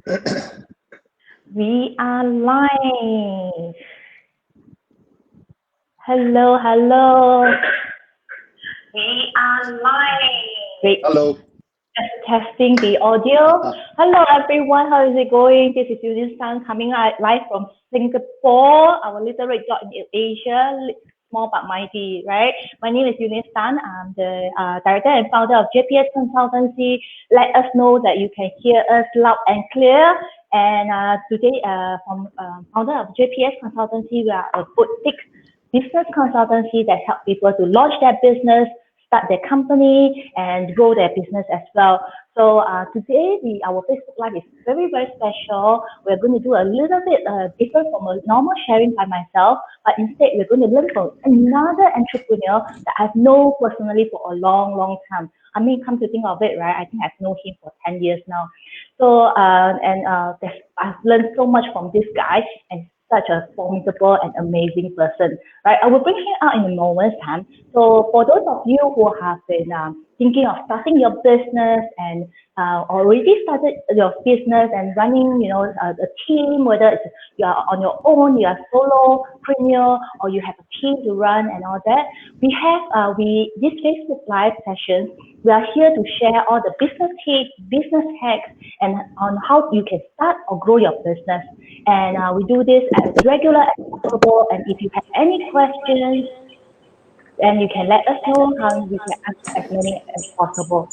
We are live. Hello, hello. We are live. Great. Hello. Just testing the audio. Hello, everyone. How is it going? This is Eunice Tan coming live from Singapore, our little red dot in Asia, small but mighty, right? My name is Eunice Tan. I'm the director and founder of JPS Consultancy. Let us know that you can hear us loud and clear. And today, from founder of JPS Consultancy, we are a boutique business consultancy that help people to launch their business, start their company, and grow their business as well. So today, our Facebook Live is very, very special. We're going to do a little bit different from a normal sharing by myself, but instead we're going to learn from another entrepreneur that I've known personally for a long, long time. I mean, come to think of it, right? I think I've known him for 10 years now. So, I've learned so much from this guy, and such a formidable and amazing person, right? I will bring him out in a moment's time. So for those of you who have been thinking of starting your business and already started your business and running, a team, whether it's you are on your own, you are solo premier, or you have a team to run and all that, we have this Facebook Live sessions. We are here to share all the business tips, business hacks, and on how you can start or grow your business. And we do this as regular as possible. And if you have any questions, then you can let us know how we can answer as many as possible.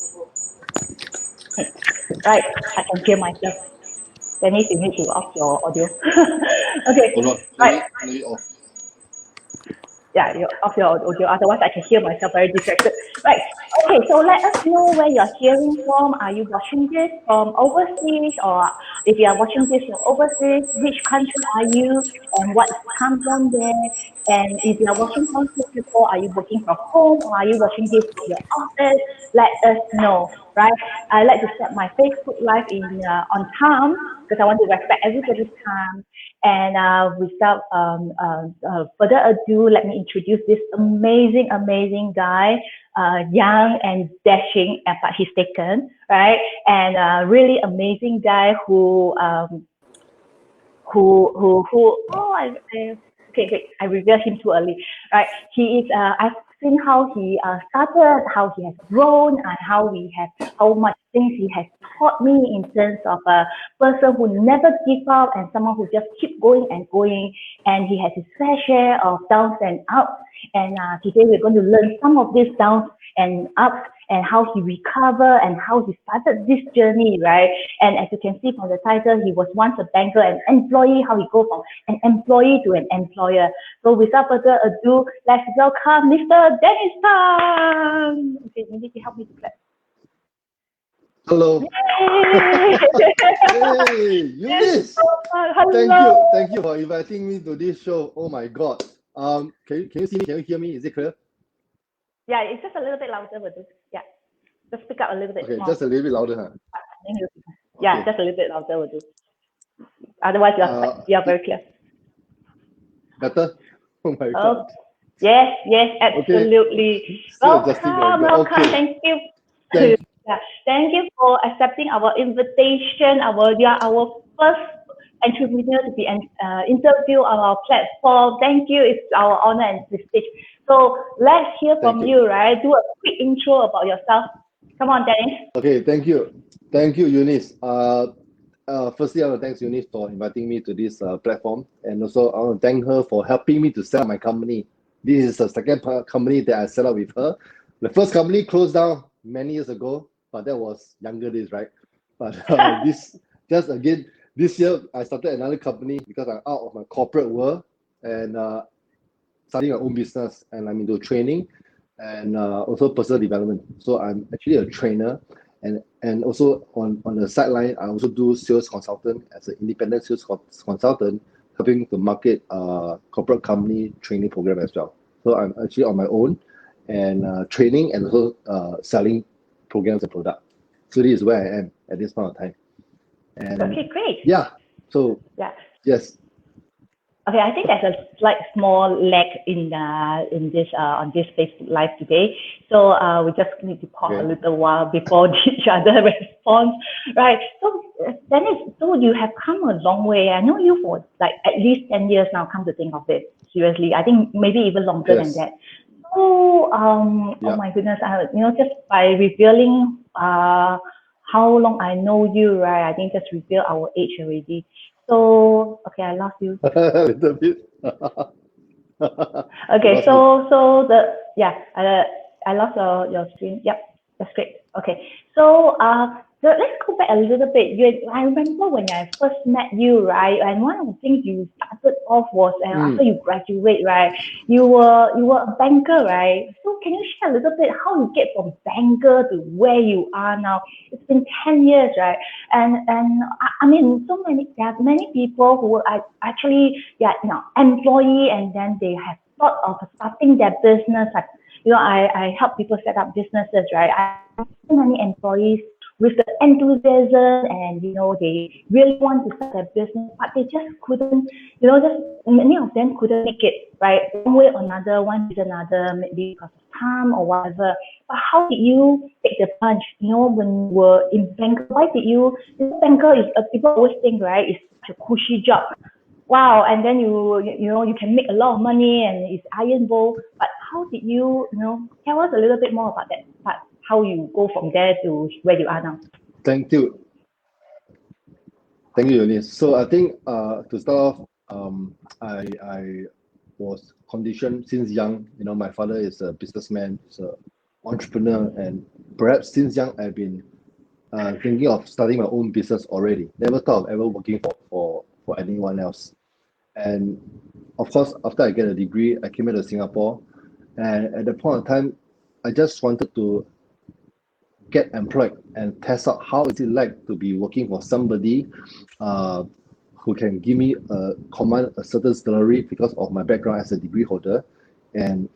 Right, I can hear myself. Dennis, you need to off your audio. Okay, Hold on. right. Let me off. Yeah, you're off your audio. Otherwise, I can hear myself very distracted. Right. Okay, so let us know where you're hearing from. Are you watching this from overseas, or if you are watching this from overseas, which country are you, and what time zone there? And if you are watching from Singapore, are you working from home, or are you watching this from your office? Let us know. Right. I like to set my Facebook Live in on time because I want to respect everybody's time. And without further ado, let me introduce this amazing, amazing guy, young and dashing, but he's taken, right? And really amazing guy okay, great. I revealed him too early, right? He is, I've seen how he started, how he has grown, and how much things he has taught me in terms of a person who never give up and someone who just keep going and going. And he has his fair share of downs and ups. And today we're going to learn some of these downs and ups and how he recovered and how he started this journey, right? And as you can see from the title, he was once a banker and employee, how he goes from an employee to an employer. So without further ado, let's welcome Mr. Dennis Tan. Okay, you need to help me to clap. Hello. Yay! Hey, Eunice. Hello. Thank you for inviting me to this show. Oh my God. Can you see me? Can you hear me? Is it clear? Yeah, it's just a little bit louder with this. Yeah, just speak up a little bit. Okay, more. just a little bit louder, huh? Yeah, Okay. just a little bit louder will do. Otherwise, you are very clear. Better? Oh my God. Yes, absolutely. Okay. Still Welcome. Okay. Thank you. Thank Yeah, thank you for accepting our invitation. You are our first entrepreneur to be interviewed on our platform. Thank you. It's our honor and prestige. So let's hear from you, right? Do a quick intro about yourself. Come on, Dennis. Okay, thank you. Thank you, Eunice. Firstly, I want to thank Eunice for inviting me to this platform. And also, I want to thank her for helping me to set up my company. This is the second company that I set up with her. The first company closed down many years ago, but that was younger days, right? But this year, I started another company because I'm out of my corporate world and starting my own business. And I'm into training and also personal development. So I'm actually a trainer. And also on the sideline, I also do sales consultant as an independent sales consultant, helping to market corporate company training program as well. So I'm actually on my own and training and also selling programs and products. So this is where I am at this point of time. And okay, great. Yeah. So yeah. Yes. Okay, I think there's a slight small lag in this on this Facebook Live today. So we just need to pause a little while before each other response. Right. So Dennis, so you have come a long way. I know you for like at least 10 years now, come to think of it. Seriously. I think maybe even longer than that. So oh my goodness, just by revealing how long I know you, right? I think just reveal our age already. So okay, I lost you. A little bit. Okay, so I lost your screen. Yep, that's great. Okay, so let's go back a little bit. I remember when I first met you, right? And one of the things you started off was after you graduate, right? You were a banker, right? So can you share a little bit how you get from banker to where you are now? It's been 10 years, right? And I mean, there are many people who are actually employee, and then they have thought of starting their business. Like, I help people set up businesses, right? I have so many employees with the enthusiasm, and they really want to start their business, but they just couldn't. Just many of them couldn't make it, right? One way or another, one reason or another, maybe because of time or whatever. But how did you take the plunge? When you were in banker, why did you? Banker is people always think, right? It's a cushy job. Wow, and then you can make a lot of money and it's iron bowl. But how did you tell us a little bit more about that part? How you go from there to where you are now? Thank you, Eunice. So I think to start off, I was conditioned since young. My father is a businessman, he's an entrepreneur, and perhaps since young I've been thinking of starting my own business already. Never thought of ever working for anyone else. And of course, after I get a degree, I came into Singapore, and at the point of time, I just wanted to get employed and test out how is it like to be working for somebody who can give me command a certain salary because of my background as a degree holder, and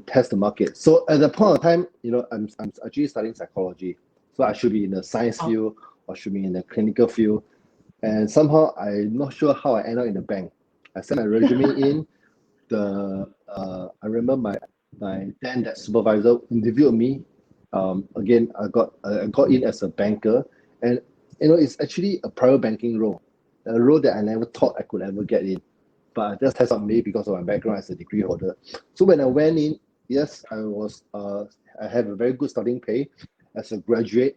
test the market. So at the point of time, I'm actually studying psychology, so I should be in the science field or should be in the clinical field, and somehow I'm not sure how I end up in the bank. I sent my resume in. I remember my then that supervisor interviewed me. Again, I got in as a banker, and it's actually a private banking role, a role that I never thought I could ever get in, but I just tested me because of my background as a degree holder. So when I went in, yes, I have a very good starting pay as a graduate,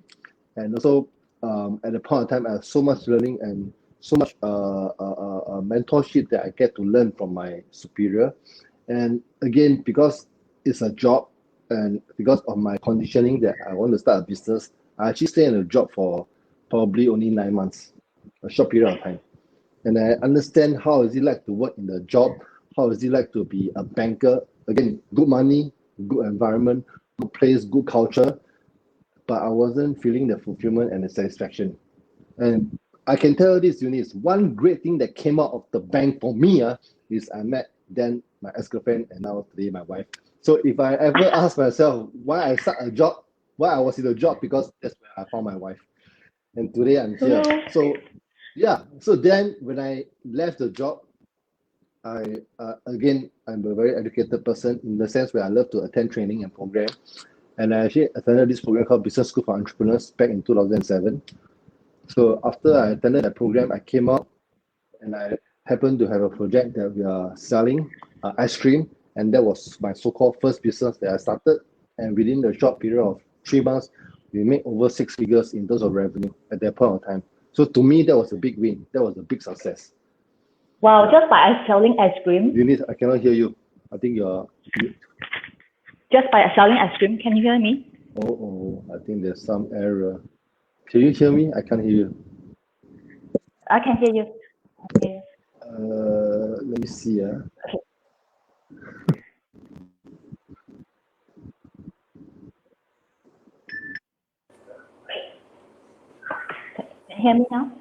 and also at the point of time I have so much learning and so much mentorship that I get to learn from my superior. And again, because it's a job, and because of my conditioning that I want to start a business, I actually stay in a job for probably only 9 months, a short period of time. And I understand how is it like to work in the job, how is it like to be a banker. Again, good money, good environment, good place, good culture, but I wasn't feeling the fulfillment and the satisfaction. And I can tell you this, Eunice, one great thing that came out of the bank for me is I met then my ex-girlfriend and now today my wife. So if I ever ask myself why I start a job, why I was in a job, because that's where I found my wife. And today I'm here. So yeah, so then when I left the job, again, I'm a very educated person in the sense where I love to attend training and program. And I actually attended this program called Business School for Entrepreneurs back in 2007. So after I attended that program, I came out and I happened to have a project that we are selling ice cream. And that was my so-called first business that I started. And within the short period of 3 months, we made over 6 figures in terms of revenue at that point of time. So to me, that was a big win. That was a big success. Wow, just by selling ice cream? Eunice, I cannot hear you. I think you're... Just by selling ice cream, can you hear me? Oh, I think there's some error. Can you hear me? I can't hear you. I can hear you. Okay. Let me see. Okay. Can you hear me now?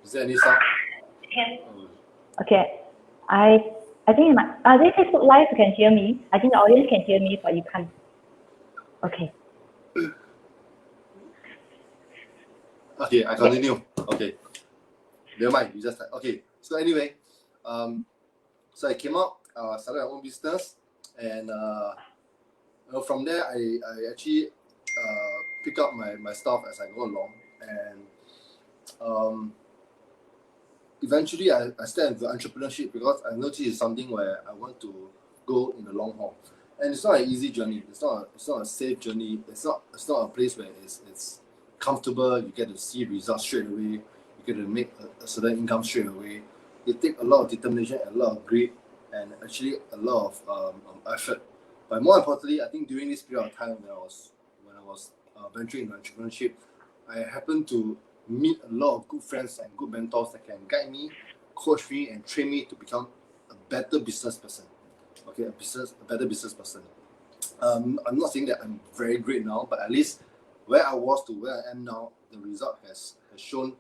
Is there any sound? Okay. I think this Facebook Live you can hear me. I think the audience can hear me, but you can't. Okay. Okay, I continue. Okay. Never mind, you just okay. So anyway, so I came out, started my own business, and from there I actually pick up my stuff as I go along, and eventually I start into entrepreneurship because I noticed it's something where I want to go in the long haul, and it's not an easy journey. It's not a safe journey. It's not a place where it's comfortable. You get to see results straight away. You get to make a certain income straight away. It takes a lot of determination, a lot of grit, and actually a lot of effort. But more importantly, I think during this period of time when I was venturing into entrepreneurship, I happened to meet a lot of good friends and good mentors that can guide me, coach me, and train me to become a better business person. Okay, a better business person. I'm not saying that I'm very great now, but at least where I was to where I am now, the result has shown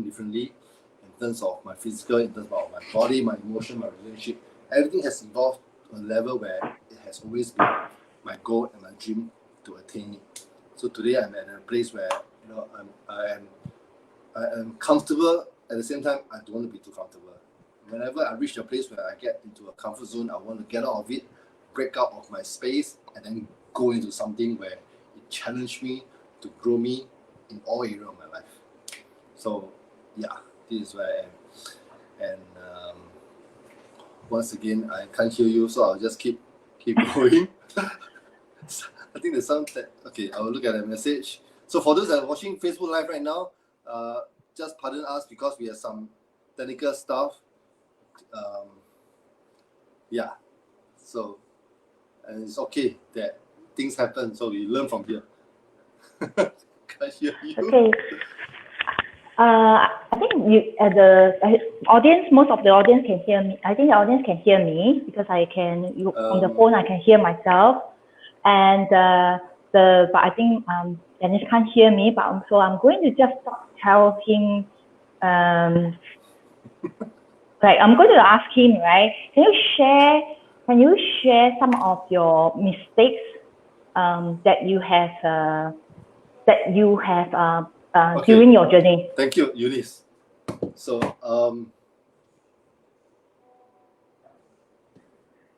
differently in terms of my physical, in terms of my body, my emotion, my relationship. Everything has evolved to a level where it has always been my goal and my dream to attain it. So today I'm at a place where I am comfortable. At the same time, I don't want to be too comfortable. Whenever I reach a place where I get into a comfort zone, I want to get out of it, break out of my space, and then go into something where it challenged me to grow me in all areas of my life. So yeah, this is where I am. And once again, I can't hear you, so I'll just keep going. I think there's some okay, I will look at the message. So for those that are watching Facebook Live right now, just pardon us because we have some technical stuff. Yeah, so and it's okay that things happen, so we learn from here. Can't hear you. Okay. I think audience, most of the audience can hear me. I think the audience can hear me because I can on the phone I can hear myself, and but I think Dennis can't hear me. But so I'm going to just tell him, like I'm going to ask him, right? Can you share some of your mistakes that you have Okay. during your journey? Thank you, Eunice. So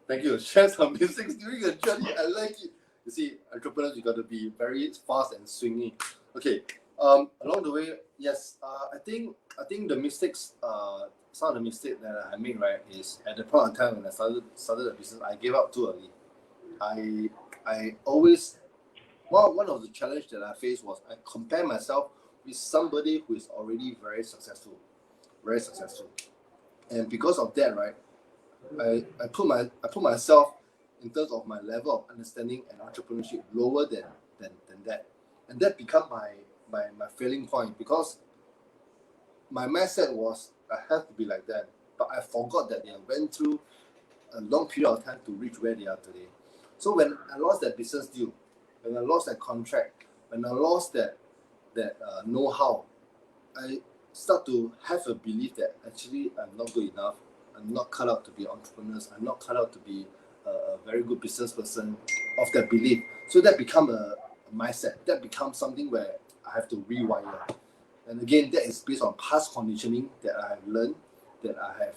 thank you. Share some mistakes during your journey. I like it. You see, entrepreneurs, you got to be very fast and swingy. Okay. Along the way, yes. I think the mistakes. Some of the mistakes that I made, right, is at the point of time when I started the business, I gave up too early. I always one of the challenges that I faced was I compare myself with somebody who is already very successful, and because of that, right, I put myself in terms of my level of understanding and entrepreneurship lower than that, and that become my failing point because my mindset was I have to be like that, but I forgot that they went through a long period of time to reach where they are today. So when I lost that business deal, when I lost that contract, when I lost that know-how, I start to have a belief that actually I'm not good enough. I'm not cut out to be entrepreneurs. I'm not cut out to be a very good business person. Of that belief, so that become a mindset. That becomes something where I have to rewire. And again, that is based on past conditioning that I have learned, that I have,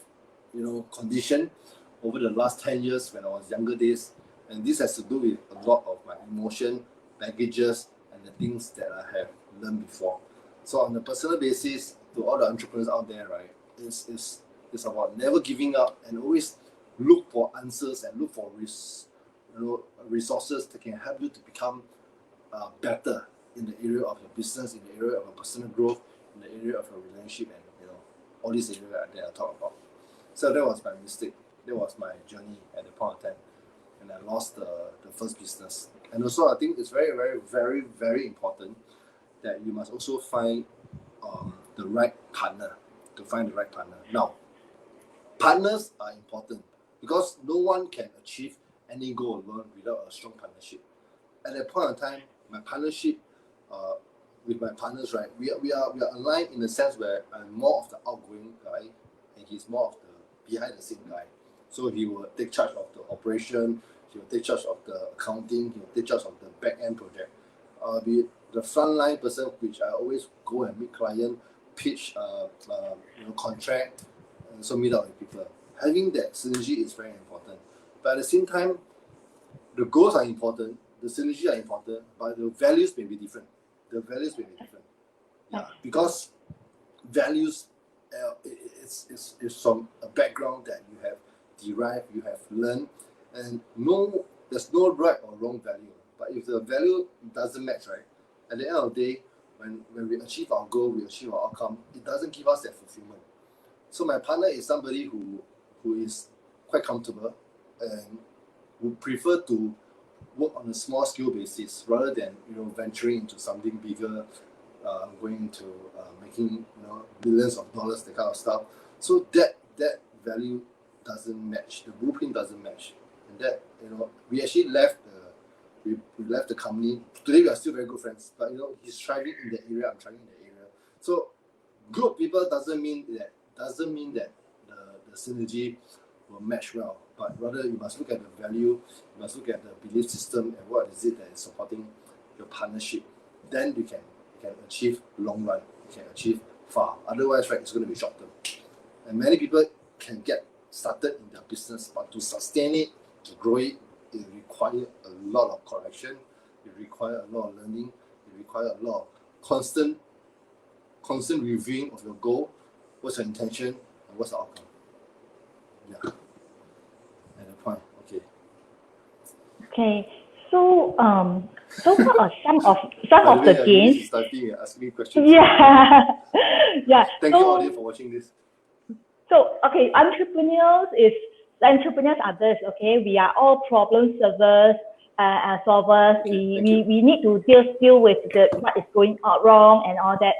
conditioned over the last 10 years when I was younger days. And this has to do with a lot of my emotion, baggages, and the things that I have learned before. So on a personal basis, to all the entrepreneurs out there, right, it's about never giving up and always look for answers and look for resources that can help you to become better in the area of your business, in the area of your personal growth, in the area of your relationship, and all these areas that I talk about. So that was my mistake. That was my journey at the point of time, and I lost the first business. And also, I think it's very, very, very, very important that you must also find the right partner. To find the right partner. Now, partners are important because no one can achieve any goal alone without a strong partnership. At that point in time, my partnership with my partners, right, we are aligned in the sense where I'm more of the outgoing guy and he's more of the behind the scene guy. So he will take charge of the operation, he will take charge of the accounting, he will take charge of the back end project. the frontline person, which I always go and meet client, pitch, contract, and so meet up with people. Having that synergy is very important. But at the same time, the goals are important, the synergy are important, but the values may be different. Yeah, because values is from a background that you have derived, you have learned, and there's no right or wrong value. But if the value doesn't match, right, at the end of the day, when we achieve our goal, we achieve our outcome, it doesn't give us that fulfillment. So my partner is somebody who is quite comfortable and would prefer to work on a small scale basis rather than venturing into something bigger, going into making billions of dollars, that kind of stuff. So that value doesn't match, the blueprint doesn't match, and that we actually left we left the company. Today we are still very good friends, but he's thriving in that area, I'm thriving in that area. So good people doesn't mean that the synergy will match well, but rather you must look at the value, you must look at the belief system and what is it that is supporting your partnership. Then you can achieve long run, you can achieve far. Otherwise, right, it's going to be short term. And many people can get started in their business, but to sustain it, to grow it, it requires a lot of correction, it requires a lot of learning, it requires a lot of constant reviewing of your goal, what's your intention, and what's the outcome. Yeah. At the point. Okay. Okay. So what are some of the gains? Starting asking me questions. Yeah. Yeah. Thank you, audience, for watching this. So, okay, entrepreneurs are this, okay? We are all problem solvers. We need to deal with what is going on wrong and all that.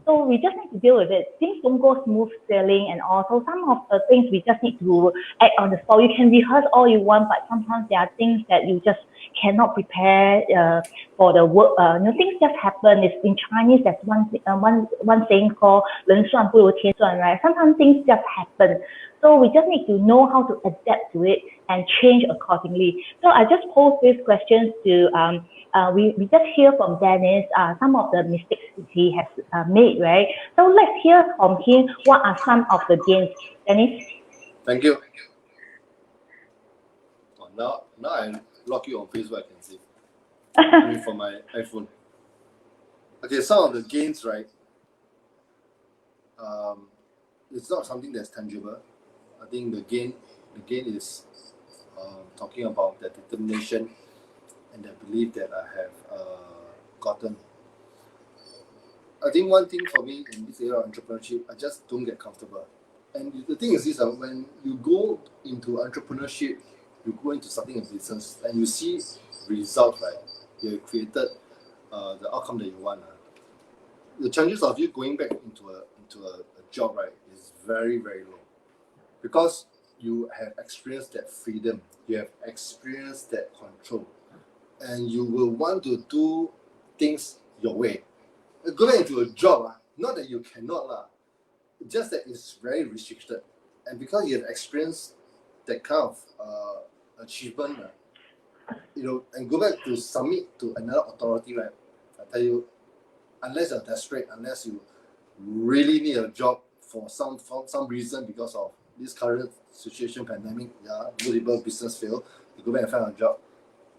So we just need to deal with it. Things don't go smooth sailing and all. So some of the things we just need to act on the spot. You can rehearse all you want, but sometimes there are things that you just cannot prepare for the work. Things just happen. It's in Chinese, there's one saying called 人算不如天算, right? Sometimes things just happen. So we just need to know how to adapt to it and change accordingly. So I just pose these questions to we just hear from Dennis some of the mistakes he has made, right? So let's hear from him what are some of the gains. Dennis? Thank you. Now I lock you on Facebook, I can see. I mean, for my iPhone. Okay, some of the gains, right? It's not something that's tangible. I think the gain is talking about the determination and the belief that I have gotten. I think one thing for me in this area of entrepreneurship, I just don't get comfortable. And the thing is this, when you go into entrepreneurship, you go into starting a business and you see results, right? You have created the outcome that you want. The chances of you going back into a job, right, is very, very low. Because you have experienced that freedom, you have experienced that control, and you will want to do things your way. Go back into a job, not that you cannot, just that it's very restricted. And because you have experienced that kind of achievement, and go back to submit to another authority, right? I tell you, unless you're desperate, unless you really need a job for some reason because of this current situation, pandemic, multiple business fail, you go back and find a job.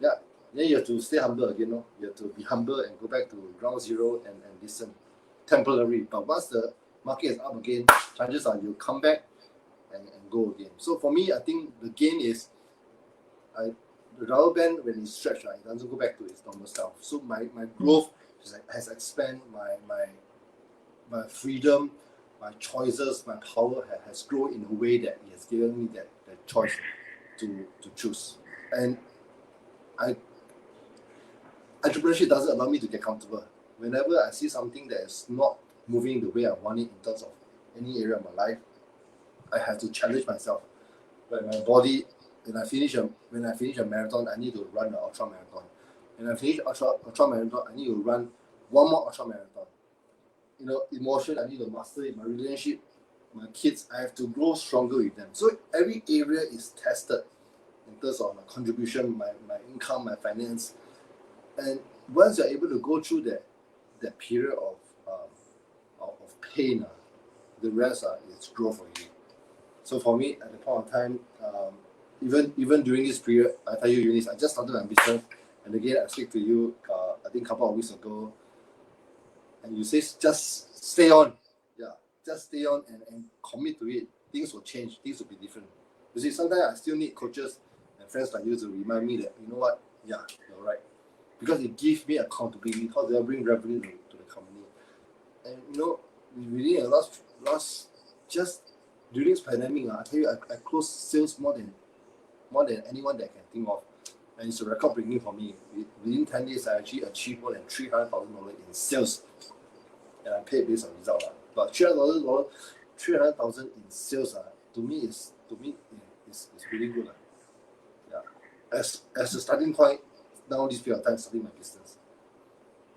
Then you have to stay humble again. You have to be humble and go back to ground zero and listen temporarily. But once the market is up again, chances are you come back and go again. So for me, I think the gain is the rubber band, when it's stretched, it doesn't go back to its normal self. So my growth has expanded, my freedom, my choices, my power has grown in a way that it has given me that choice to choose. And entrepreneurship doesn't allow me to get comfortable. Whenever I see something that is not moving the way I want it in terms of any area of my life, I have to challenge myself. Like my body, when I finish a marathon, I need to run an ultra marathon. When I finish ultra marathon, I need to run one more ultra marathon. Emotion, I need to master it. My relationship, my kids, I have to grow stronger with them. So every area is tested in terms of my contribution, my income, my finance. And once you're able to go through that period of pain, the rest is growth for you. So for me, at the point of time, even during this period, I tell you, Eunice, I just started my business, and again, I speak to you, I think a couple of weeks ago, and you say just stay on, yeah, just stay on and commit to it. Things will change, things will be different. You see, sometimes I still need coaches and friends like you to remind me that, you know what, yeah, you're right, because it gives me accountability. How do I bring revenue to the company? And you know, within the last just during this pandemic, I tell you, I closed sales more than anyone that I can think of, and it's a record breaking for me. Within 10 days, I actually achieved more than $300,000 in sales, and I'm paid based on result. But $300,000 in sales, to me is really good. Yeah, as a starting point, now this period of time starting my business.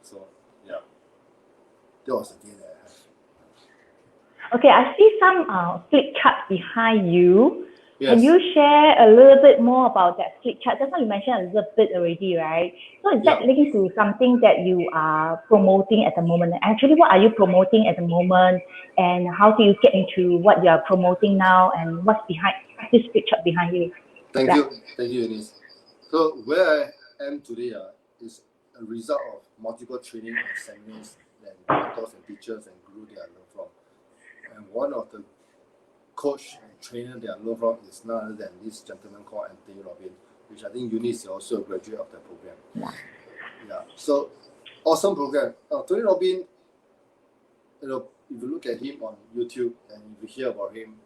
So yeah, that was the thing that I have. Okay, I see some flip chart behind you. Yes. Can you share a little bit more about that flip chart? Just now you mentioned a little bit already, right? So is that linked to something that you are promoting at the moment? Actually, what are you promoting at the moment? And how do you get into what you are promoting now? And what's behind this flip chart behind you? Thank you, Eunice. So where I am today is a result of multiple training and seminars that mentors and teachers and gurus that I learned from. And one of the coach and trainer that I learned from is none other than this gentleman called Anthony Robin, which I think Eunice is also a graduate of that program. Yeah. So awesome program. Tony Robin, you know, if you look at him on YouTube and if you hear about him,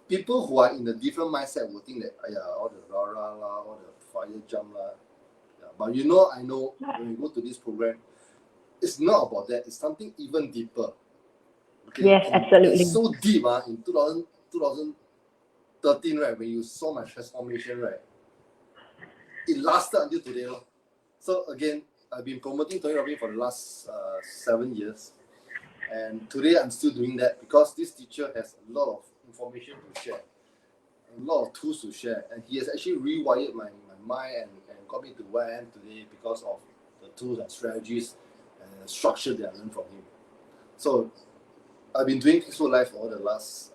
people who are in a different mindset will think that all the rah-rah, all the fire jump. Yeah. But you know, I know when you go to this program, it's not about that. It's something even deeper. Okay? Yes, and absolutely. It's so deep in 2013, right, when you saw my transformation, right? It lasted until today. So again, I've been promoting Tony Robbins for the last 7 years. And today I'm still doing that because this teacher has a lot of information to share, a lot of tools to share, and he has actually rewired my mind and got me to where I am today because of the tools and strategies and the structure that I learned from him. So I've been doing Peaceful Life for the last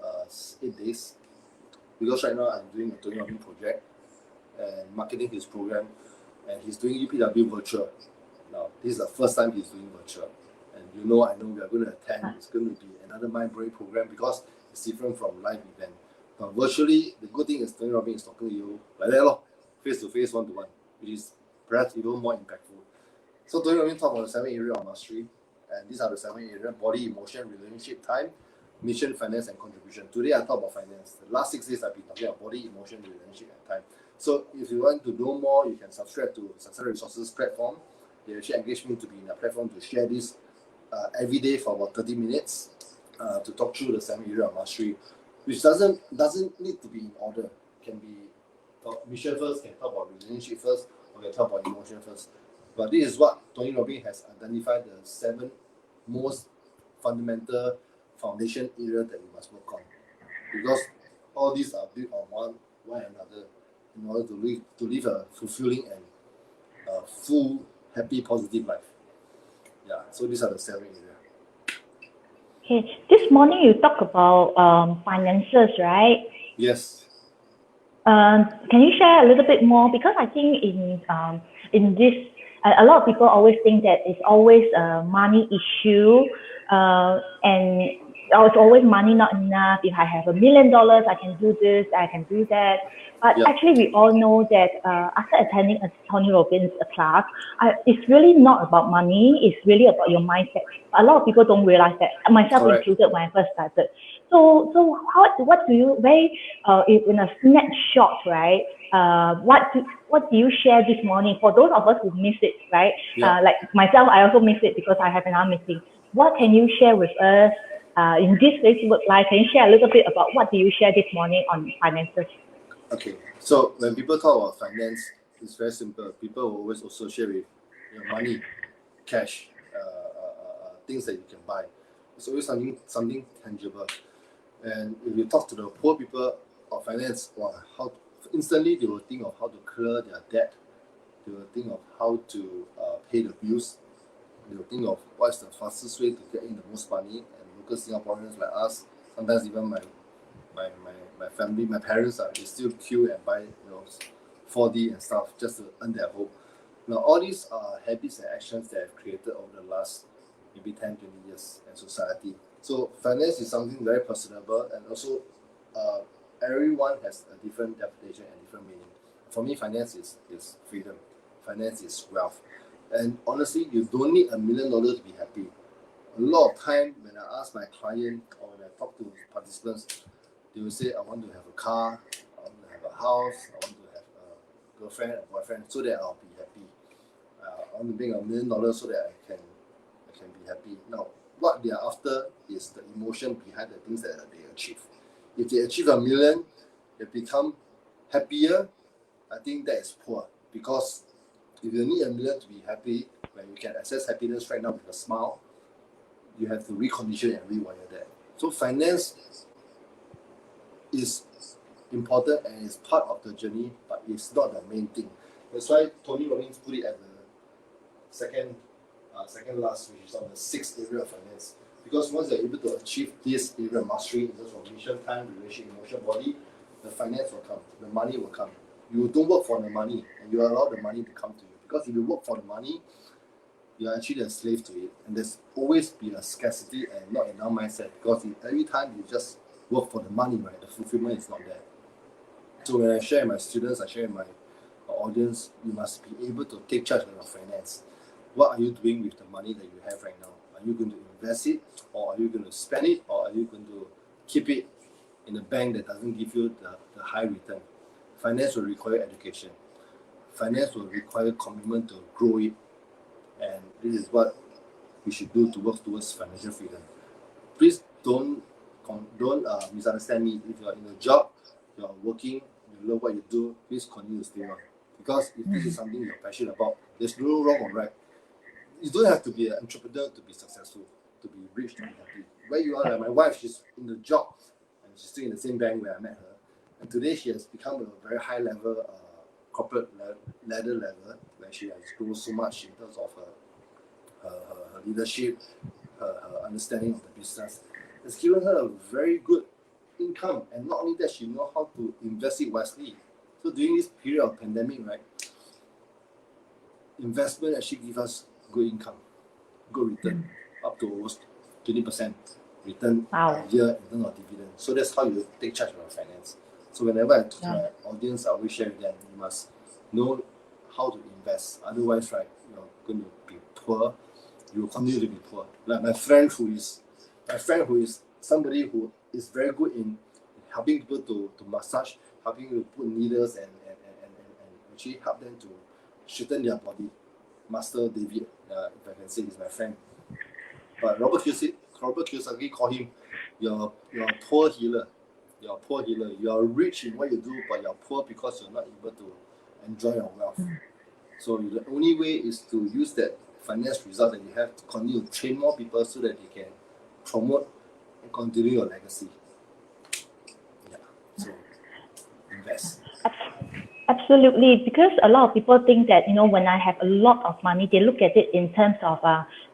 8 days because right now I'm doing a Tony Robbins project and marketing his program, and he's doing UPW virtual. Now, this is the first time he's doing virtual. And I know we are going to attend. It's going to be another mind-blowing program because it's different from live event. But virtually, the good thing is Tony Robbins is talking to you like that, face-to-face, one-to-one, which is perhaps even more impactful. So Tony Robbins talks about the 7 areas of mastery, and these are the 7 areas: body, emotion, relationship, time, mission, finance, and contribution. Today, I talk about finance. The last 6 days, I've been talking about body, emotion, relationship, and time. So if you want to know more, you can subscribe to Success Resources platform. They actually engage me to be in a platform to share this every day for about 30 minutes to talk through the 7 areas of mastery, which doesn't need to be in order. It can be mission first, can talk about relationship first, or can talk about emotion first. But this is what Tony Robbins has identified the 7 most fundamental foundation areas that we must work on, because all these are built on one another in order to live a fulfilling and full, happy, positive life. Yeah, so these are the 7 areas. Okay, this morning you talk about finances, right? Yes. Can you share a little bit more? Because I think in this, a lot of people always think that it's always a money issue, and it's always money not enough. If I have $1 million, I can do this, I can do that. But actually, we all know that after attending a Tony Robbins class, it's really not about money. It's really about your mindset. A lot of people don't realize that, myself included, when I first started. So what do you in a snapshot, right? What do you share this morning for those of us who missed it, right? Like myself, I also missed it because I have another meeting. What can you share with us in this Facebook Live? Can you share a little bit about what do you share this morning on finances? Okay, so when people talk about finance, it's very simple. People will always associate with money, cash, things that you can buy. It's always something tangible. And if you talk to the poor people of finance, instantly they will think of how to clear their debt, They will think of how to pay the bills. They will think of what's the fastest way to get in the most money. And local Singaporeans like us, sometimes even my family, my parents they still queue and buy 4D and stuff just to earn their hope. Now all these are habits and actions that I've created over the last maybe 10, 20 years in society. So finance is something very personable, and also everyone has a different definition and different meaning. For me, finance is freedom. Finance is wealth. And honestly, you don't need $1 million to be happy. A lot of time when I ask my client or when I talk to participants, they will say, I want to have a car, I want to have a house, I want to have a girlfriend, a boyfriend, so that I'll be happy. I want to make $1 million so that I can be happy. Now, what they are after is the emotion behind the things that they achieve. If they achieve $1 million, they become happier. I think that is poor, because if you need $1 million to be happy, when you can access happiness right now with a smile, you have to recondition and rewire that. So finance is important and is part of the journey, but it's not the main thing. That's why Tony Robbins put it at the second last, which is on the 6th area of finance. Because once you're able to achieve this area of mastery in terms of mission, time, relation, emotion, body, the finance will come, the money will come. You don't work for the money, and you allow the money to come to you. Because if you work for the money, you are actually a slave to it. And there's always been a scarcity and not enough mindset. Because every time you just work for the money, right, the fulfillment is not there. So when I share with my students, I share with my audience, you must be able to take charge of your finance. What are you doing with the money that you have right now? Are you going to invest it, or are you going to spend it, or are you going to keep it in a bank that doesn't give you the high return? Finance will require education. Finance will require commitment to grow it, and this is what we should do to work towards financial freedom. Please don't misunderstand me. If you are in a job, you are working, you love what you do, please continue to stay on. Because if this is something you're passionate about, there's no wrong or right. You don't have to be an entrepreneur to be successful, to be rich, to be happy. Where you are, like my wife, she's in the job, and she's still in the same bank where I met her. And today she has become a very high level corporate ladder level, where she has grown so much in terms of her leadership, her understanding of the business. It's given her a very good income, and not only that, she knows how to invest it wisely. So during this period of pandemic, right, investment actually gives us good income, good return, up to almost 20% return a year in terms of dividend. So that's how you take charge of your finance. So whenever I talk to my audience, I always share with them, you must know how to invest. Otherwise, right, you're going to be poor. You will continue to be poor. Like my friend who is somebody who is very good in helping people to massage, helping to put needles and actually help them to straighten their body. Master David, if I can say, he's my friend. But Robert Kiyosaki called him, you're a poor healer. You're a poor healer. You are rich in what you do, but you're poor because you're not able to enjoy your wealth. So the only way is to use that finance result that you have to continue to train more people so that they can promote and continue your legacy. Yeah. So invest. Absolutely, because a lot of people think that, when I have a lot of money, they look at it in terms of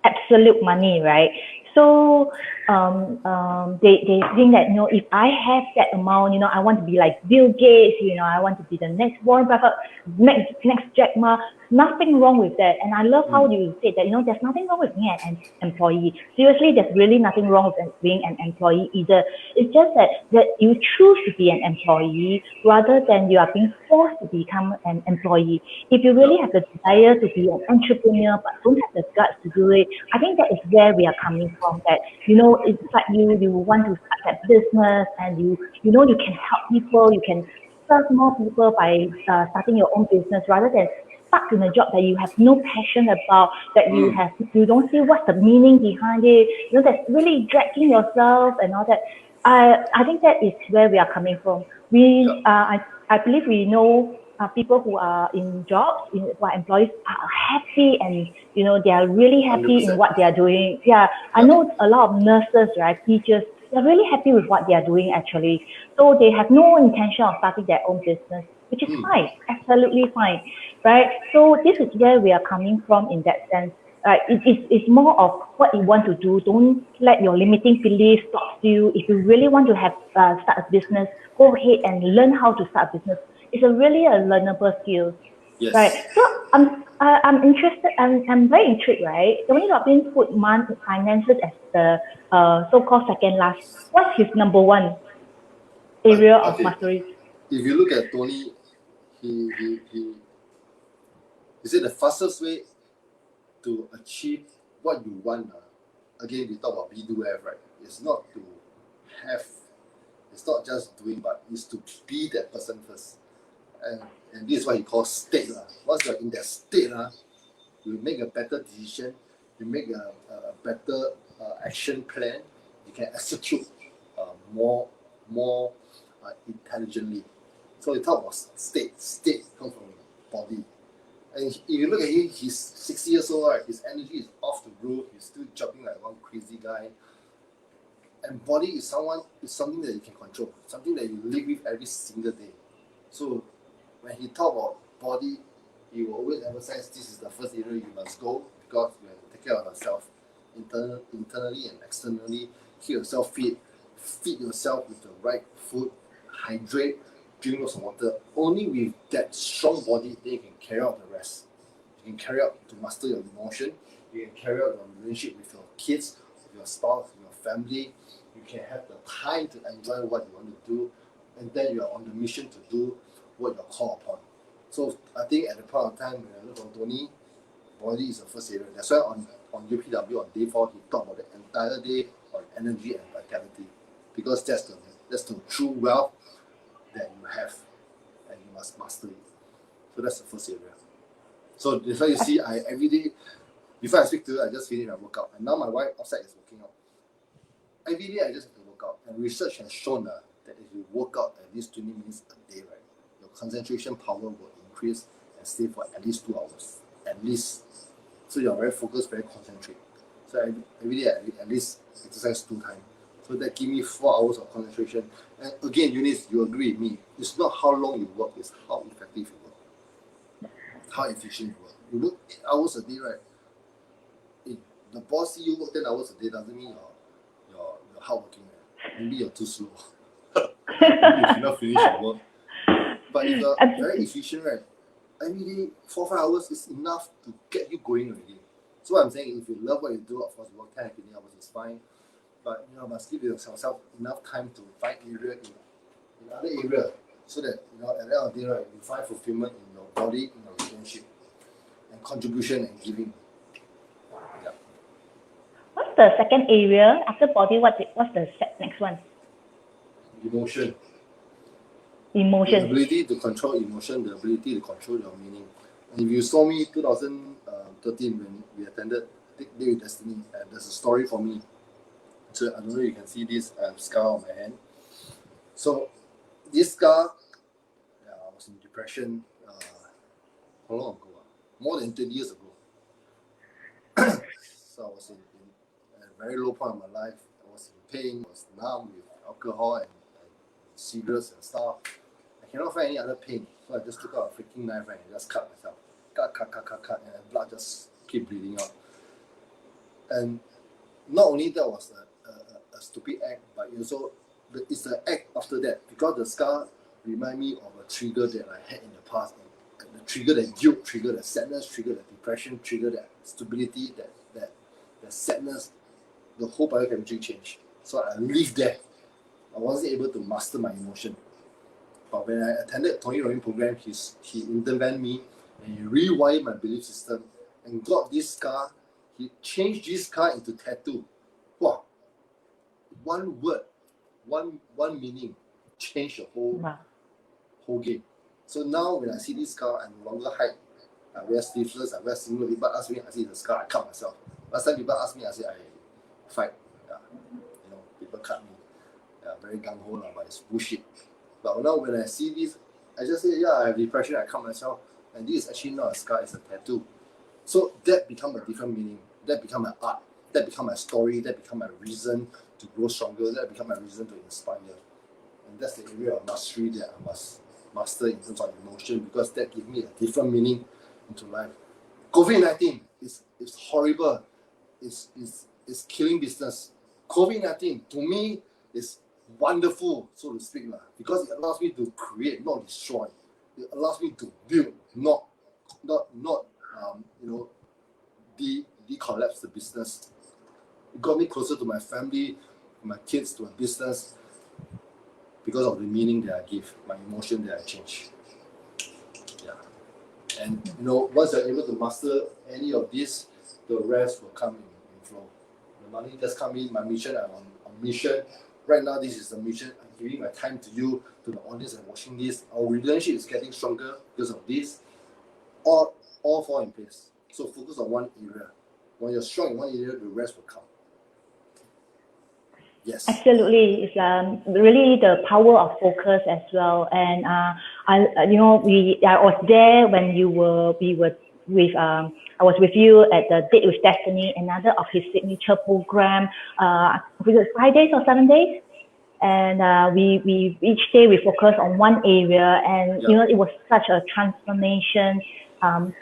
absolute money, right? So they think that, if I have that amount, I want to be like Bill Gates, I want to be the next Warren Buffett, next Jack Ma. Nothing wrong with that. And I love how you said that, there's nothing wrong with being an employee. Seriously, there's really nothing wrong with being an employee either. It's just that you choose to be an employee rather than you are being forced to become an employee. If you really have the desire to be an entrepreneur but don't have the guts to do it, I think that is where we are coming from. That, it's like you want to start that business, and you can help people, you can serve more people by starting your own business rather than stuck in a job that you have no passion about, that you don't see what's the meaning behind it, that's really dragging yourself and all that. I think that is where we are coming from. I believe we know people who are in jobs, who are employees, are happy, and they are really happy 100%. In what they are doing. I know a lot of nurses, right, teachers, they're really happy with what they are doing actually. So they have no intention of starting their own business, which is fine, absolutely fine. right? So this is where we are coming from in that sense. It's more of what you want to do. Don't let your limiting beliefs stop you. If you really want to have start a business, go ahead and learn how to start a business. It's really a learnable skill, right? Yes. So I'm interested. I'm very intrigued, right? Tony Robbins put finances as the so-called second last. What's his number one area of Okay. mastery? If you look at Tony, he said the fastest way to achieve what you want. Again, we talk about be do have, right? It's not to have. It's not just doing, but it's to be that person first. And this is what he calls state. Once you're in that state, you make a better decision, you make a better action plan, you can execute more intelligently. So we talk about state. State comes from body. And if you look at him, he's 60 years old, right? His energy is off the roof. He's still jumping like one crazy guy. And body is something that you can control, something that you live with every single day. So when he talk about body, he will always emphasize this is the first area you must go because you have to take care of yourself internally and externally. Keep yourself fit, feed yourself with the right food, hydrate, drink lots of water. Only with that strong body, then you can carry out the rest. You can carry out to master your emotion. You can carry out your relationship with your kids, with your spouse, with your family. You can have the time to enjoy what you want to do, and then you are on the mission to do what you're called upon. So I think at the point of time when I look on Tony, body is the first area. That's why on UPW on day 4 he talked about the entire day on energy and vitality. Because that's the true wealth that you have and you must master it. So that's the first area. So that's why you see I every day before I speak to you, I just finish my workout. And now my wife outside is working out. Every day I just have to work out. And research has shown that if you work out at least 20 minutes a day, right, your concentration power will increase and stay for at least 2 hours. At least. So you're very focused, very concentrated. So every day I at least exercise 2 times. So that gives me 4 hours of concentration. And again, Eunice, you agree with me. It's not how long you work, it's how effective you work. How efficient you work. You work 8 hours a day, right? If the boss see you work 10 hours a day doesn't mean you're hardworking. Right? Maybe you're too slow. Maybe you cannot finish your work. But if you're very efficient, right? Every day 4 or 5 hours is enough to get you going already. So what I'm saying, if you love what you do, of course, work 10 or 20 hours is fine. But must give yourself enough time to find area in other area, so that at the end of the day, right, you find fulfillment in your body, in your relationship, and contribution and giving. Yeah. What's the second area after body? What's the next one? Emotion. Emotion. The ability to control emotion, the ability to control your meaning. And if you saw me 2013 when we attended Day with Destiny, there's a story for me. So I don't know if you can see this scar on my hand. So this scar, I was in depression how long ago? More than 20 years ago. So I was in a very low point of my life. I was in pain, I was numb with alcohol and cigarettes and stuff. I cannot find any other pain. So I just took out a freaking knife and just cut myself. Cut, and blood just keep bleeding out. And not only that was a stupid act, but it's the act after that, because the scar remind me of a trigger that I had in the past, and the trigger that guilt, trigger that sadness, trigger that depression, trigger that stability, that sadness, the whole biochemistry changed. So I lived there. I wasn't able to master my emotion. But when I attended Tony Robbins program, he intervened me and he rewired my belief system and got this scar. He changed this scar into tattoo. Wow. One word, one meaning changed the whole game. So now when I see this scar, I no longer hide. I wear sleeveless, I wear singlet. People ask me, I see the scar, I cut myself. Last time people ask me, I say I fight. People cut me. Very gung-ho, but it's bullshit. But now when I see this, I just say, I have depression, I cut myself. And this is actually not a scar, it's a tattoo. So that become a different meaning. That become my art. That become my story. That become my reason to grow stronger. That become my reason to inspire. And that's the area of mastery that I must master in terms of emotion, because that gives me a different meaning into life. COVID-19 is horrible. It's killing business. COVID-19 to me is wonderful, so to speak, because it allows me to create, not destroy. It allows me to build, not collapse the business. It got me closer to my family, my kids, to my business, because of the meaning that I give, my emotion that I change. Yeah. And once you're able to master any of this, the rest will come in flow. The money just come in. My mission, I'm on mission. Right now, this is the mission. I'm giving my time to you, to the audience and watching this. Our relationship is getting stronger because of this. All fall in place. So focus on one area. When you're strong in one area, the rest will come. Yes. Absolutely, it's really the power of focus as well. And I was there when we were with I was with you at the Date with Destiny, another of his signature program. Was it 5 days or 7 days? And we each day we focus on one area, and it was such a transformation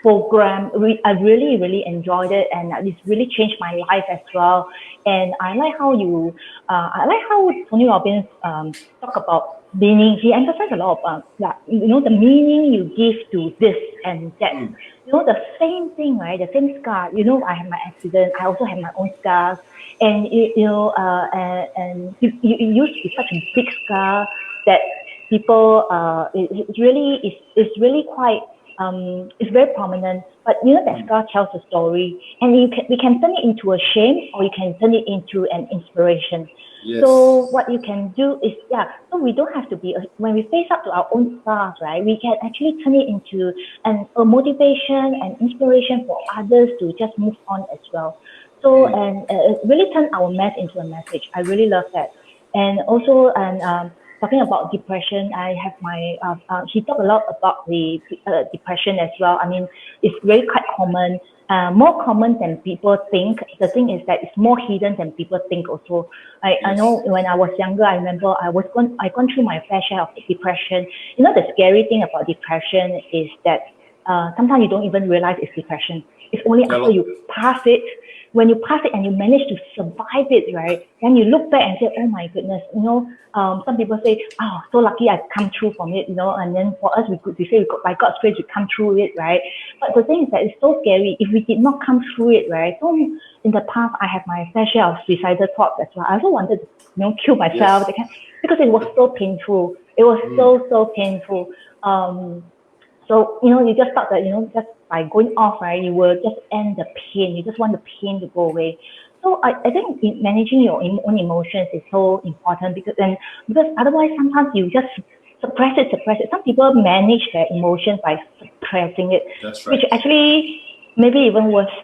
program. I really enjoyed it, and it's really changed my life as well. And I like how Tony Robbins talk about meaning. He emphasized a lot about the meaning you give to this and that. The same thing, right? The same scar. I have my accident. I also have my own scars, and it used to be such a big scar that people it's really quite. It's very prominent, but that scar tells a story, and we can turn it into a shame, or you can turn it into an inspiration. Yes. So what you can do is, so we don't have to be, when we face up to our own scars, right, we can actually turn it into a motivation and inspiration for others to just move on as well. So, and really turn our mess into a message. I really love that. And also, talking about depression, I have my, he talked a lot about the depression as well. I mean, it's very quite common, more common than people think. The thing is that it's more hidden than people think also. I know when I was younger, I remember I gone through my fair share of depression. The scary thing about depression is that sometimes you don't even realize it's depression. It's only after you pass it. When you pass it and you manage to survive it, right? Then you look back and say, "Oh my goodness!" Some people say, "Oh, so lucky I've come through from it," And then for us, we say, "By God's grace, we come through it," right? But the thing is that it's so scary. If we did not come through it, right? So in the past, I have my fair share of suicidal thoughts as well. I also wanted to, kill myself, because it was so painful. It was so painful. So, you just thought that, just by going off, right, you will just end the pain. You just want the pain to go away. So I think managing your own emotions is so important, because otherwise sometimes you just suppress it. Some people manage their emotions by suppressing it. That's right. Which actually maybe even worse.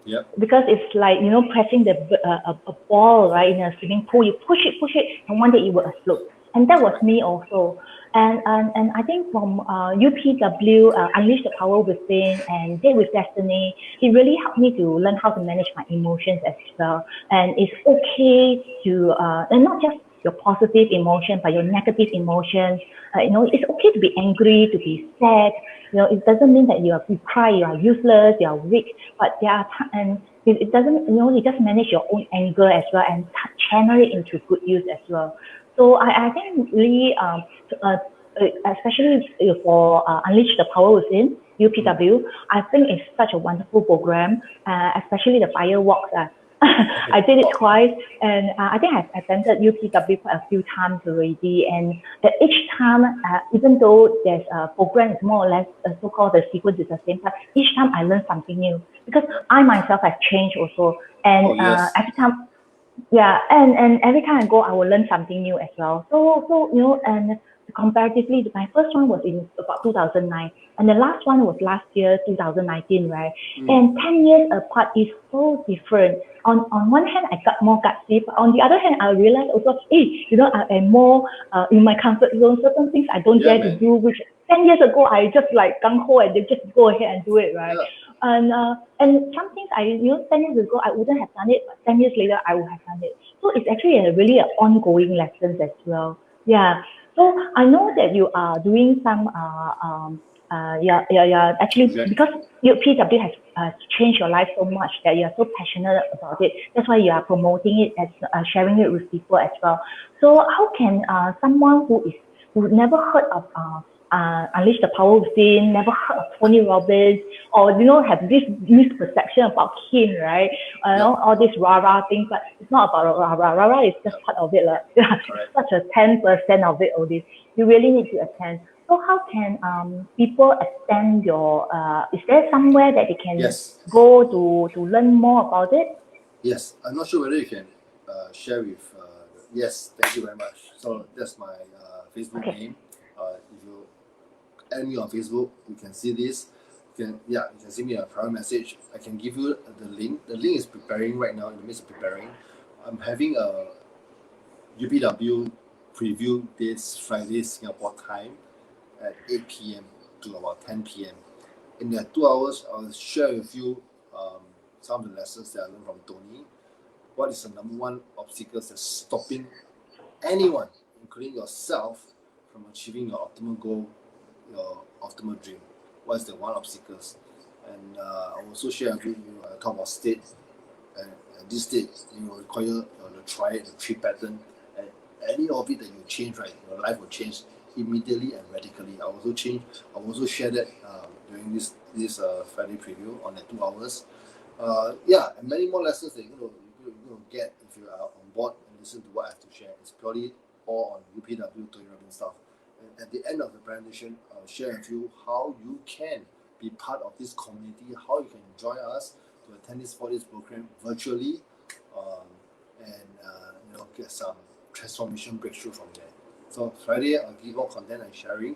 Yep. Because it's like, pressing a ball, right, in a swimming pool. You push it, and one day it will explode. And that was me also. And I think from UPW, Unleash the Power Within, and Date with Destiny, it really helped me to learn how to manage my emotions as well. And it's okay to, and not just your positive emotion, but your negative emotions. It's okay to be angry, to be sad. It doesn't mean that you cry, you are useless, you are weak, but there are and it doesn't, you just manage your own anger as well, and channel it into good use as well. So I think really, especially for Unleash the Power Within, UPW, I think it's such a wonderful program, especially the fireworks. I did it twice, and I think I've attended UPW quite a few times already. And each time, even though there's a program is more or less so-called the sequence is the same, but each time I learn something new, because I myself have changed also. And every time. Yeah, and every time I go, I will learn something new as well. So and comparatively, my first one was in about 2009, and the last one was last year, 2019, right? And 10 years apart is so different. On one hand, I got more gutsy, but on the other hand, I realized also, I am more in my comfort zone. Certain things I don't dare to do, which 10 years ago I just like gung ho and just go ahead and do it, right? Yeah. And some things 10 years ago I wouldn't have done it, but 10 years later I would have done it. So it's actually really an ongoing lessons as well. Yeah. So I know that you are doing some you're actually, Exactly. because your PW has changed your life so much that you're so passionate about it. That's why you are promoting it as sharing it with people as well. So how can someone who never heard of Unleash the Power Within, never heard of Tony Robbins, or have this misperception about him, right? All these rah-rah things, but it's not about rah-rah. Rah-rah is just part of it. Correct. Such a 10% of it, all this. You really need to attend. So how can people attend your, is there somewhere that they can Yes. go to learn more about it? Yes, I'm not sure whether you can share with. Yes, thank you very much. So that's my Facebook name. If you add me on Facebook, you can see this. You can send me a private message. I can give you the link. The link is preparing right now. In the midst of preparing, I'm having a UPW preview this Friday Singapore time at 8 p.m. to about 10 p.m. In that 2 hours, I'll share with you some of the lessons that I learned from Tony. What is the number one obstacle that's stopping anyone, including yourself, from achieving your optimal goal, your optimal dream? What is the one obstacles? And I'll also share with you, I talk about state. And at this state, you will require the triad, the three pattern, and any of it that you change, right, your life will change immediately and radically. I will also share that during this Friday preview on the 2 hours. And many more lessons that you're going to get if you are on board and listen to what I have to share. It's purely all on UPW Tony Robbins stuff. And at the end of the presentation, I'll share with you how you can be part of this community, how you can join us to attend this 4 days program virtually, and get some transformation breakthrough from there. So Friday, I'll give more content and sharing.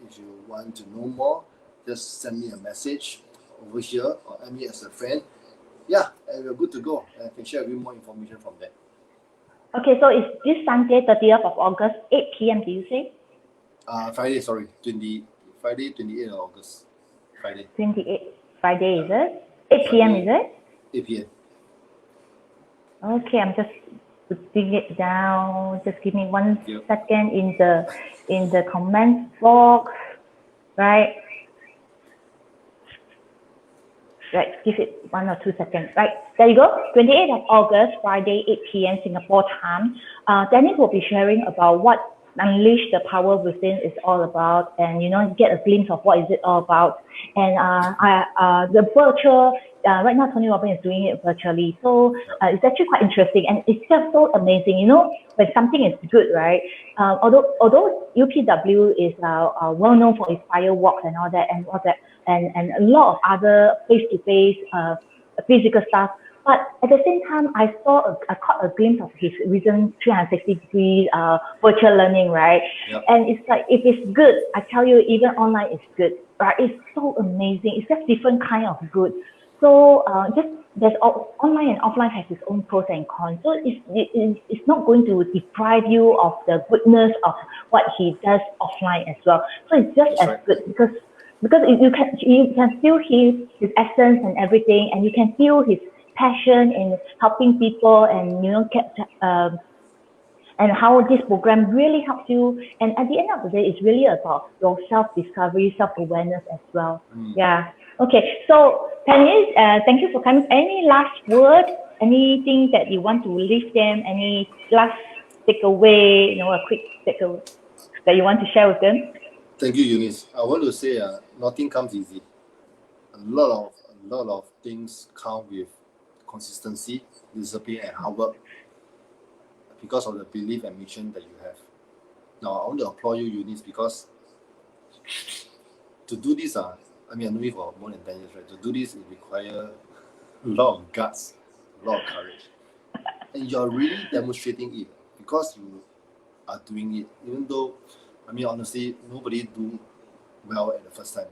If you want to know more, just send me a message over here or add me as a friend. And we're good to go. And I can share with you more information from there. Okay, so it's this Sunday, 30th of August, 8 p.m. Do you say? Friday, 28th of August. Friday. 28th Friday, is it? 8 p.m. is it? 8 p.m. Okay, I'm just putting it down. Just give me 1 Yep. second in the comments box, right? Right, give it 1 or 2 seconds. Right, there you go. 28th of August, Friday, 8 p.m. Singapore time. Dennis will be sharing about what Unleash the Power Within is all about, and get a glimpse of what is it all about. And the virtual, right now Tony Robbins is doing it virtually, so it's actually quite interesting, and it's just so amazing. When something is good, right? Although UPW is well known for its fireworks and all that, and a lot of other face-to-face physical stuff. But at the same time, I caught a glimpse of his recent 360-degree virtual learning, right? Yep. And it's like, if it's good, I tell you, even online is good, right? It's so amazing. It's just different kind of good. So there's online and offline has its own pros and cons. So it's not going to deprive you of the goodness of what he does offline as well. So it's just That's as right. good because you can still hear his essence and everything, and you can feel his passion in helping people, and and how this program really helps you. And at the end of the day, it's really about your self-discovery, self-awareness as well. Yeah. Okay. So Penny, thank you for coming. Any last word? Anything that you want to leave them? Any last takeaway? A quick takeaway that you want to share with them? Thank you, Eunice. I want to say nothing comes easy. A lot of things come with consistency, discipline, and hard work because of the belief and mission that you have. Now, I want to applaud you, Eunice, because to do this, I know you for more than 10 years, right? To do this, it requires a lot of guts, a lot of courage. And you're really demonstrating it because you are doing it. Even though, honestly, nobody do well at the first time.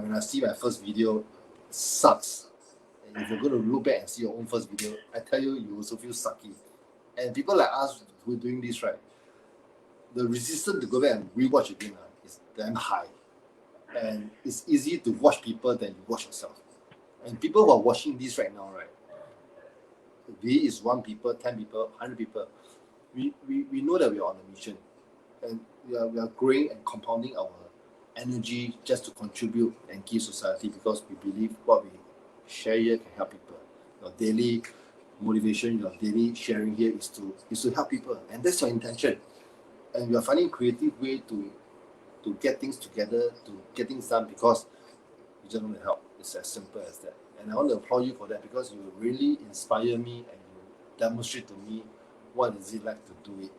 When I see my first video, it sucks. And if you're going to look back and see your own first video, I tell you, you also feel sucky. And people like us who are doing this, right, the resistance to go back and rewatch again is damn high. And it's easy to watch people than you watch yourself. And people who are watching this right now, right, be it is 1 people, 10 people, 100 people, we know that we are on a mission. And we are growing and compounding our energy just to contribute and give society, because we believe what we share here can help people. Your daily motivation, your daily sharing here is to help people, and that's your intention. And we are finding creative way to get things together, to get things done, because you just want to help. It's as simple as that. And I want to applaud you for that, because you really inspire me and you demonstrate to me what is it like to do it.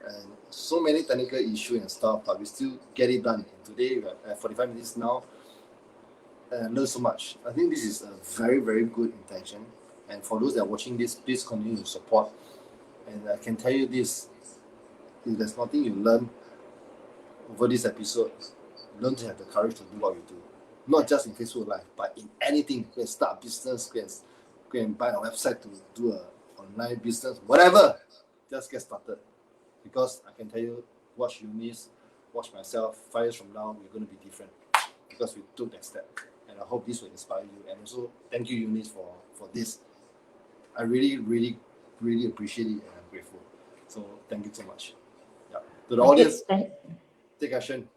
And so many technical issues and stuff, but we still get it done. And today we are at 45 minutes now, and I learned so much. I think this is a very, very good intention. And for those that are watching this, please continue to support. And I can tell you this, if there's nothing you learn over this episode, learn to have the courage to do what you do. Not just in Facebook Live, but in anything. Go and start a business, go and buy a website to do an online business, whatever. Just get started. Because I can tell you, watch Eunice, watch myself, 5 years from now, we're going to be different. Because we took that step. And I hope this will inspire you. And also, thank you, Eunice, for this. I really, really, really appreciate it, and I'm grateful. So, thank you so much. Yeah. To the audience, take action.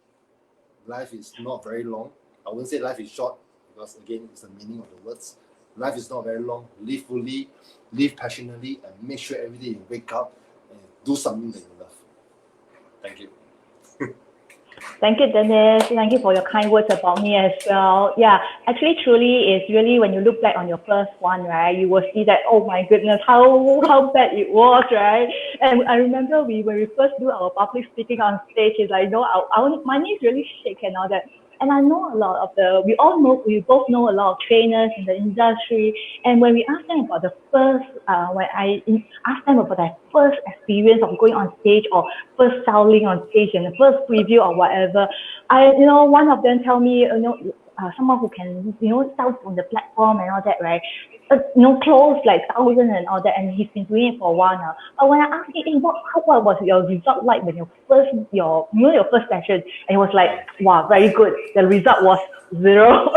Life is not very long. I wouldn't say life is short, because again, it's the meaning of the words. Life is not very long. Live fully, live passionately, and make sure every day you wake up and do something that you love. Thank you. Thank you, Dennis. Thank you for your kind words about me as well. Yeah, actually, truly, it's really when you look back on your first one, right, you will see that, oh my goodness, how bad it was, right? And I remember when we first do our public speaking on stage, it's like, my knees really shake and all that. And I know a lot of we both know a lot of trainers in the industry. And when we ask them about the first, when I ask them about their first experience of going on stage or first selling on stage and the first preview or whatever, one of them tell me, someone who can, sell on the platform and all that, right? Close like thousands and all that, and he's been doing it for a while now. But when I asked him, what was your result like when your first session? And he was like, wow, very good. The result was 0.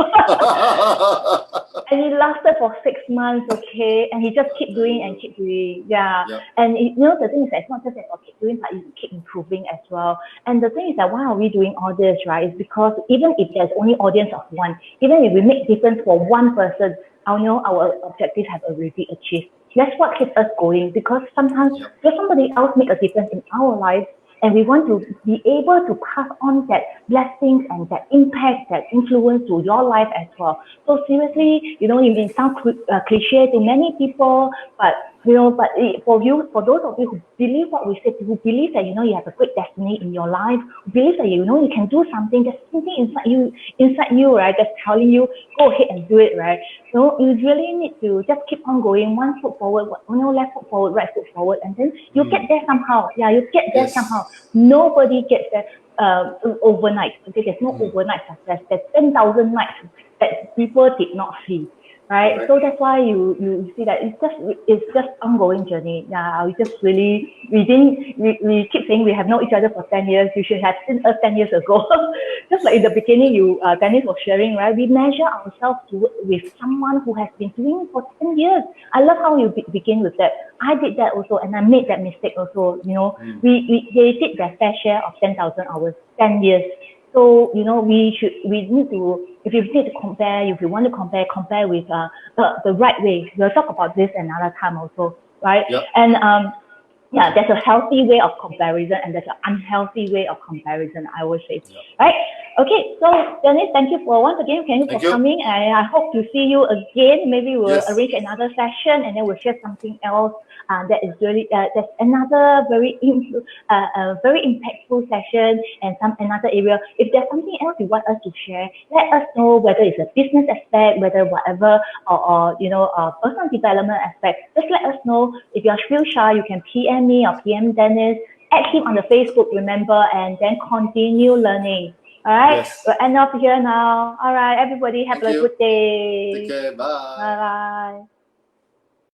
And it lasted for 6 months, okay, and he just keep doing and keep doing, yeah. Yep. And the thing is that it's not just that keep doing, but you keep improving as well. And the thing is that why are we doing all this, right? It's because even if there's only audience of one, even if we make difference for one person, I know our objectives have already achieved. That's what keeps us going, because sometimes if somebody else make a difference in our life, and we want to be able to pass on that blessings and that impact, that influence to your life as well. So seriously, it may sound cliche to many people, but for those of you who believe what we said, who believe that you have a great destiny in your life, who believe that you can do something, there's something inside you, right, that's telling you go ahead and do it, right. You really need to just keep on going, one foot forward, left foot forward, right foot forward, and then you get there somehow. Yeah, you get there somehow. Nobody gets there overnight. Okay, there's no overnight success. There's 10,000 nights that people did not see. Right, so that's why you see that it's just ongoing journey. Yeah, we keep saying we have known each other for 10 years. You should have seen us 10 years ago. Just like in the beginning, Dennis was sharing, right? We measure ourselves with someone who has been doing it for 10 years. I love how you begin with that. I did that also, and I made that mistake also. They did their fair share of 10,000 hours, 10 years. So, we need to, if you need to compare, if you want to compare with the right way. We'll talk about this another time also, right? Yep. And there's a healthy way of comparison and there's an unhealthy way of comparison, I would say, right? Okay, so Dennis, thank you once again for coming. I hope to see you again. Maybe we'll arrange another session and then we'll share something else. That is really that's another very impactful session and another area. If there's something else you want us to share, let us know, whether it's a business aspect, whether whatever, or personal development aspect. Just let us know. If you're still shy, you can PM me or PM Dennis. Add him on the Facebook, remember, and then continue learning. All right, we'll end off here now. All right, everybody, have a good day. Take care. Bye. Bye bye.